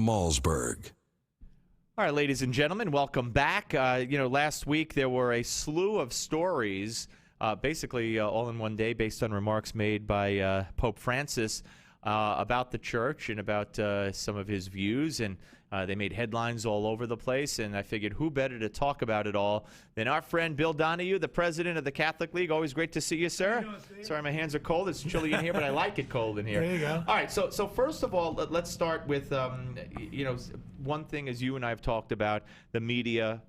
Malsburg. All right, ladies and gentlemen, welcome back. Last week there were a slew of stories, basically all in one day, based on remarks made by Pope Francis about the church and about some of his views, and they made headlines all over the place, and I figured who better to talk about it all than our friend Bill Donohue, the president of the Catholic League. Always great to see you, sir. How you doing, Sorry, my hands are cold. It's chilly in here, but I like it cold in here. There you go. All right, so first of all, let's start with, one thing, as you and I have talked about, the media.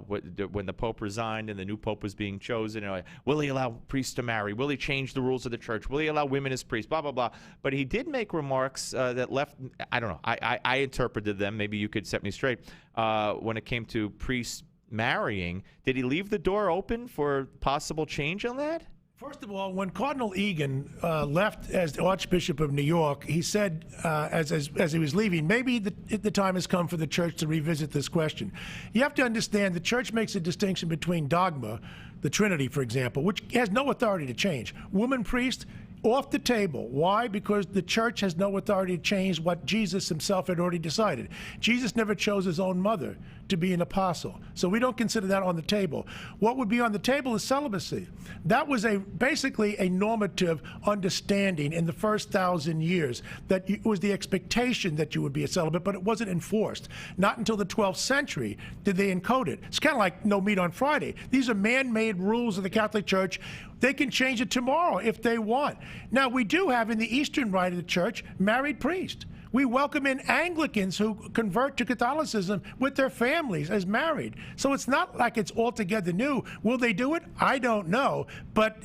When the Pope resigned and the new Pope was being chosen, will he allow priests to marry? Will he change the rules of the church? Will he allow women as priests? Blah, blah, blah. But he did make remarks that left, I don't know, I interpreted them. Maybe you could set me straight. When it came to priests marrying, did he leave the door open for possible change on that? First of all, when Cardinal Egan left as the Archbishop of New York, he said, as he was leaving, maybe the time has come for the church to revisit this question. You have to understand the church makes a distinction between dogma, the Trinity, for example, which has no authority to change. Woman priest, off the table. Why? Because the church has no authority to change what Jesus himself had already decided. Jesus never chose his own mother to be an apostle. So we don't consider that on the table. What would be on the table is celibacy. That was basically a normative understanding in the first 1,000 years, that it was the expectation that you would be a celibate, but it wasn't enforced. Not until the 12th century did they encode it. It's kind of like no meat on Friday. These are man-made rules of the Catholic Church. They can change it tomorrow if they want. Now, we do have in the Eastern Rite of the Church married priests. We welcome in Anglicans who convert to Catholicism with their families as married. So it's not like it's altogether new. Will they do it? I don't know. But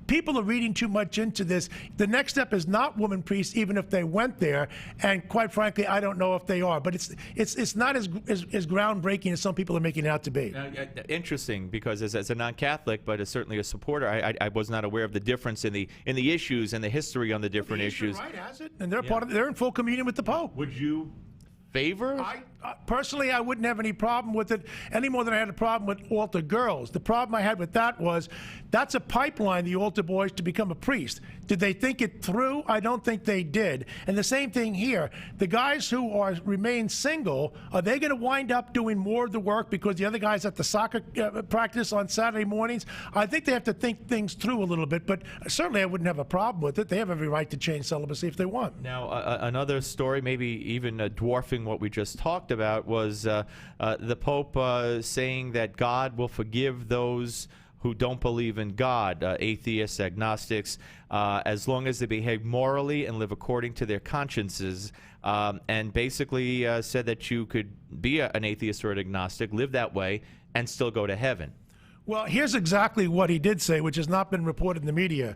people are reading too much into this. The next step is not woman priests, even if they went there. And quite frankly, I don't know if they are. But it's not as groundbreaking as some people are making it out to be. Interesting, because as a non-Catholic, but as certainly a supporter, I was not aware of the difference in the issues and the history on the different issues. Right, has it? And they're they're in full communion with the Pope. Would you favor? Personally, I wouldn't have any problem with it any more than I had a problem with altar girls. The problem I had with that was that's a pipeline, the altar boys, to become a priest. Did they think it through? I don't think they did. And the same thing here. The guys who remain single, are they going to wind up doing more of the work because the other guys at the soccer practice on Saturday mornings? I think they have to think things through a little bit, but certainly I wouldn't have a problem with it. They have every right to change celibacy if they want. Now, another story, maybe even dwarfing what we just talked about, was the Pope saying that God will forgive those who don't believe in God, atheists, agnostics, as long as they behave morally and live according to their consciences, and basically said that you could be an atheist or an agnostic, live that way, and still go to heaven. Well, here's exactly what he did say, which has not been reported in the media.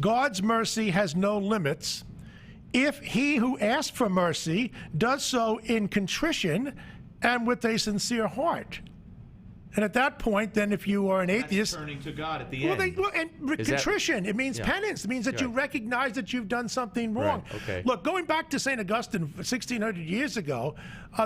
God's mercy has no limits if he who asks for mercy does so in contrition and with a sincere heart. And at that point, then, if you are an atheist, turning to God at the end. Contrition, it means penance. It means that you recognize that you've done something wrong. Right. Okay. Look, going back to St. Augustine 1,600 years ago,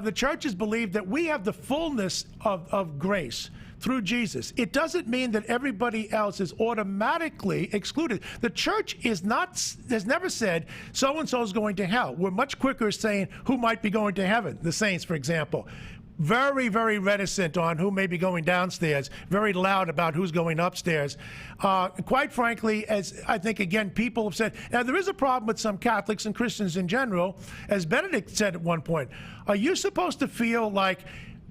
the churches believed that we have the fullness of grace through Jesus. It doesn't mean that everybody else is automatically excluded. The church has never said so-and-so is going to hell. We're much quicker saying who might be going to heaven. The saints, for example. Very, very reticent on who may be going downstairs, very loud about who's going upstairs. Quite frankly, as I think, again, people have said, now there is a problem with some Catholics and Christians in general. As Benedict said at one point, are you supposed to feel like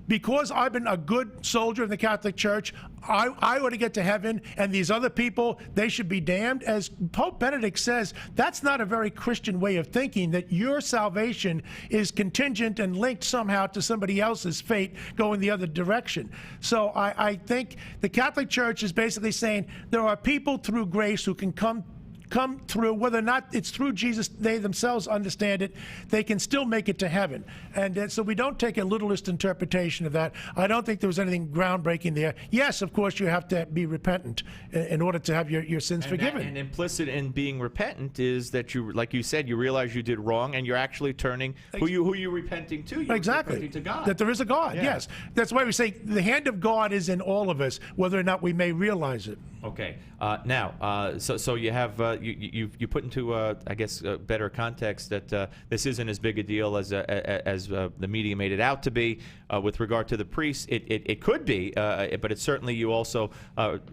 because I've been a good soldier in the Catholic Church, I ought to get to heaven, and these other people, they should be damned? As Pope Benedict says, that's not a very Christian way of thinking, that your salvation is contingent and linked somehow to somebody else's fate going the other direction. So I think the Catholic Church is basically saying there are people through grace who can come through, whether or not it's through Jesus, they themselves understand it, they can still make it to heaven. And so we don't take a literalist interpretation of that. I don't think there was anything groundbreaking there. Yes, of course, you have to be repentant in order to have your sins forgiven. And implicit in being repentant is that you, like you said, you realize you did wrong, and you're actually turning who you're repenting to. You're repenting to God. That there is a God, yes. That's why we say the hand of God is in all of us, whether or not we may realize it. Okay. Now, so you have you put into I guess better context that this isn't as big a deal as the media made it out to be with regard to the priests. It could be, but it certainly you also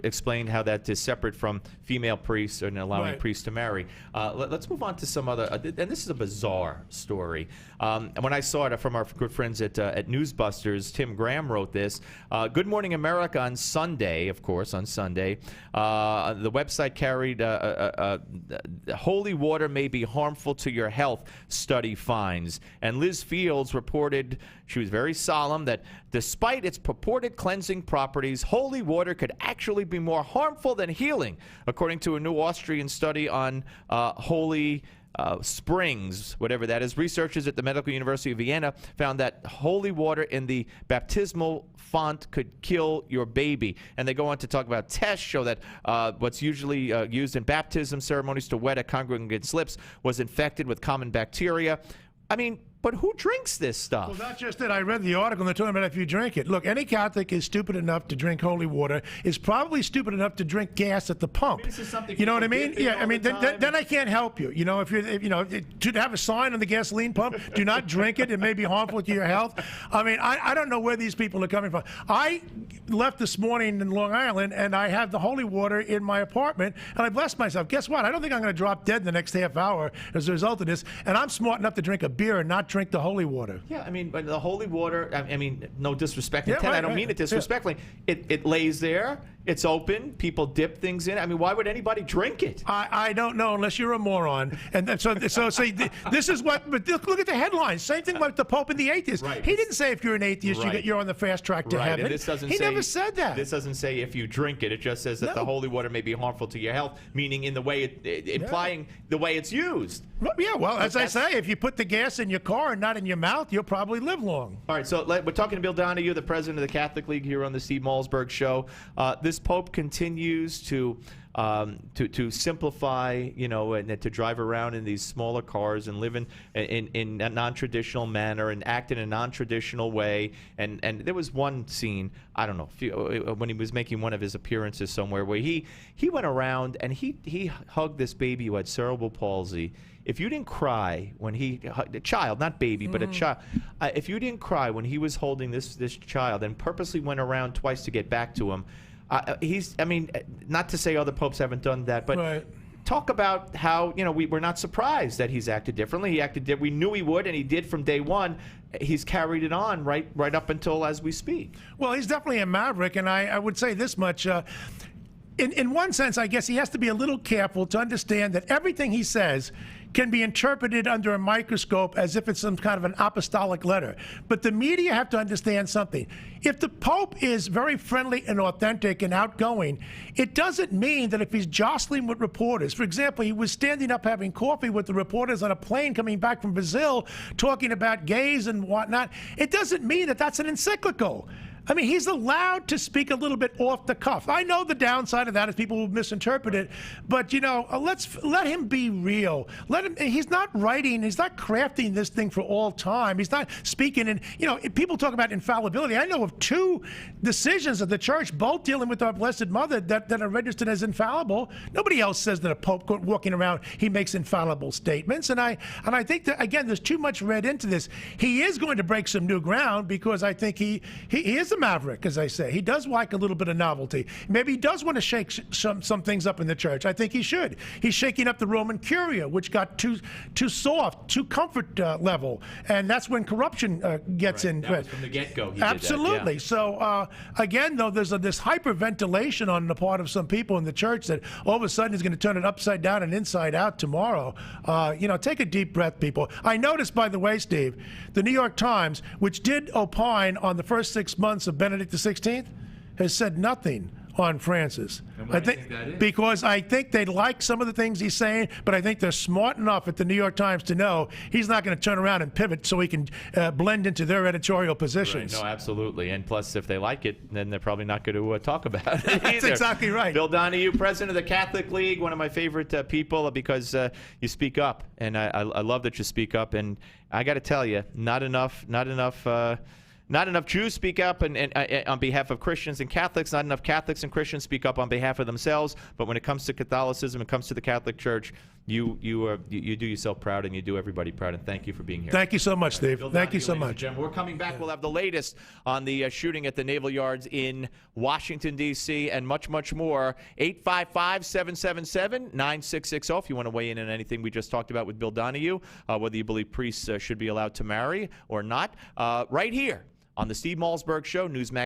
explained how that is separate from female priests and allowing priests to marry. Let's move on to some other, and this is a bizarre story. When I saw it from our good friends at Newsbusters, Tim Graham wrote this. Good Morning America on Sunday, of course, on Sunday. The website carried holy water may be harmful to your health, study finds. And Liz Fields reported, she was very solemn, that despite its purported cleansing properties, holy water could actually be more harmful than healing, according to a new Austrian study on holy springs, whatever that is. Researchers at the Medical University of Vienna found that holy water in the baptismal font could kill your baby. And they go on to talk about tests show that what's usually used in baptism ceremonies to wet a congregant's lips was infected with common bacteria. I mean, but who drinks this stuff? Well, not just that. I read the article, and they're talking about if you drink it. Look, any Catholic is stupid enough to drink holy water, is probably stupid enough to drink gas at the pump. This is something you know what I mean? Yeah, I mean, then I can't help you. You know, if to have a sign on the gasoline pump, do not drink it. It may be harmful to your health. I mean, I don't know where these people are coming from. I left this morning in Long Island, and I have the holy water in my apartment, and I blessed myself. Guess what? I don't think I'm going to drop dead in the next half hour as a result of this, and I'm smart enough to drink a beer and not drink the holy water. Yeah, I mean, but the holy water, I mean, no disrespect. Yeah, I don't mean it disrespectfully. Yeah. It lays there. It's open. People dip things in. I mean, why would anybody drink it? I don't know unless you're a moron. And so see, this is what, but look at the headlines. Same thing with the Pope and the atheists. Right. He didn't say if you're an atheist, you're on the fast track to heaven. And this doesn't he say, never said that. This doesn't say if you drink it. It just says that the holy water may be harmful to your health, meaning in the way implying the way it's used. Yeah, well, as I say, if you put the gas in your car and not in your mouth, you'll probably live long. All right, so we're talking to Bill Donohue, the president of the Catholic League, here on the Steve Malzberg Show. This Pope continues to simplify, you know, and to drive around in these smaller cars and live in a non-traditional manner and act in a non-traditional way. And there was one scene, I don't know, when he was making one of his appearances somewhere where he went around and he hugged this baby who had cerebral palsy. If you didn't cry when he a child, not baby, but a child, if you didn't cry when he was holding this child and purposely went around twice to get back to him, I mean, not to say other popes haven't done that, but talk about how, you know, we're not surprised that he's acted differently. He acted we knew he would, and he did from day one. He's carried it on right up until as we speak. Well, he's definitely a maverick, and I would say this much. In one sense, I guess he has to be a little careful to understand that everything he says can be interpreted under a microscope as if it's some kind of an apostolic letter. But the media have to understand something. If the Pope is very friendly and authentic and outgoing, it doesn't mean that if he's jostling with reporters. For example, he was standing up having coffee with the reporters on a plane coming back from Brazil talking about gays and whatnot. It doesn't mean that that's an encyclical. I mean, he's allowed to speak a little bit off the cuff. I know the downside of that is people will misinterpret it, but, you know, let him be real. He's not writing, he's not crafting this thing for all time. He's not speaking in, you know, people talk about infallibility. I know of 2 decisions of the church, both dealing with our Blessed Mother, that are registered as infallible. Nobody else says that a Pope walking around, he makes infallible statements. And I think that, again, there's too much read into this. He is going to break some new ground because I think he is a maverick, as I say. He does like a little bit of novelty. Maybe he does want to shake some things up in the church. I think he should. He's shaking up the Roman Curia, which got too soft, too comfort level, and that's when corruption gets in. That was from the get-go. Absolutely. Yeah. So again, though, there's this hyperventilation on the part of some people in the church that all of a sudden is going to turn it upside down and inside out tomorrow. You know, take a deep breath, people. I noticed, by the way, Steve, the New York Times, which did opine on the first 6 months of Benedict XVI, has said nothing on Francis. And why do you think that is? Because I think they like some of the things he's saying, but I think they're smart enough at the New York Times to know he's not going to turn around and pivot so he can blend into their editorial positions. Right. No, absolutely. And plus, if they like it, then they're probably not going to talk about it That's either. exactly right. Bill Donohue, president of the Catholic League, one of my favorite people because you speak up, and I love that you speak up. And I got to tell you, not enough Not enough Jews speak up on behalf of Christians and Catholics. Not enough Catholics and Christians speak up on behalf of themselves. But when it comes to Catholicism, it comes to the Catholic Church, you do yourself proud and you do everybody proud. And thank you for being here. Thank you so much, Steve. Bill Thank you Donohue, so ladies and much. gentlemen. We're coming back. We'll have the latest on the shooting at the Naval Yards in Washington, D.C., and much, much more. 855-777-9660 if you want to weigh in on anything we just talked about with Bill Donohue, whether you believe priests should be allowed to marry or not, right here on the Steve Malzberg Show, Newsmax.